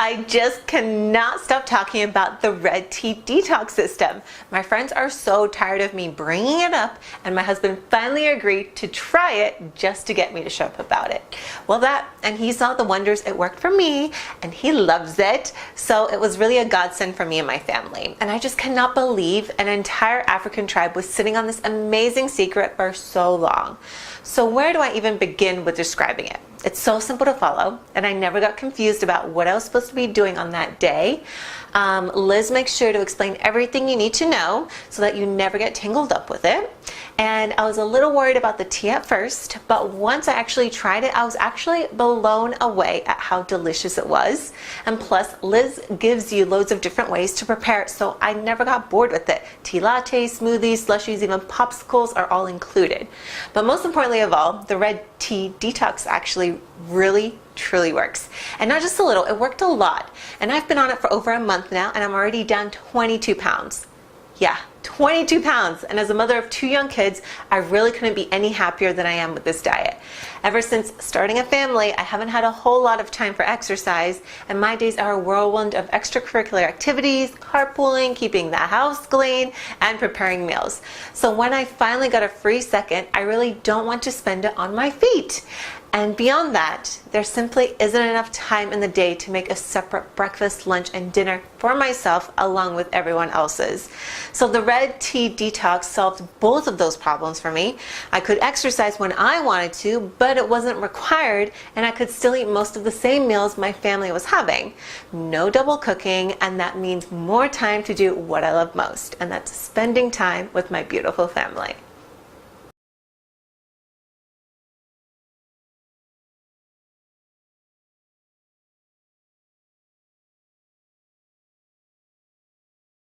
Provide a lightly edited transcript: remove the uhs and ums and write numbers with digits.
I just cannot stop talking about the Red Tea Detox system. My friends are so tired of me bringing it up, and my husband finally agreed to try it just to get me to show up about it. Well, and he saw the wonders it worked for me, and he loves it. So it was really a godsend for me and my family. And I just cannot believe an entire African tribe was sitting on this amazing secret for so long. So where do I even begin with describing it? It's so simple to follow, and I never got confused about what I was supposed to be doing on that day. Liz makes sure to explain everything you need to know so that you never get tangled up with it. And I was a little worried about the tea at first, but once I actually tried it, I was actually blown away at how delicious it was. And plus, Liz gives you loads of different ways to prepare it, so I never got bored with it. Tea lattes, smoothies, slushies, even popsicles are all included. But most importantly of all, the Red Tea Detox actually really truly works. And not just a little, it worked a lot. And I've been on it for over a month now, and I'm already down 22 pounds. Yeah, 22 pounds. And as a mother of 2 young kids, I really couldn't be any happier than I am with this diet. Ever since starting a family, I haven't had a whole lot of time for exercise, and my days are a whirlwind of extracurricular activities, carpooling, keeping the house clean, and preparing meals. So when I finally got a free second, I really don't want to spend it on my feet. And beyond that, there simply isn't enough time in the day to make a separate breakfast, lunch, and dinner for myself along with everyone else's. So the Red Tea Detox solved both of those problems for me. I could exercise when I wanted to, but it wasn't required, and I could still eat most of the same meals my family was having. No double cooking, and that means more time to do what I love most, and that's spending time with my beautiful family.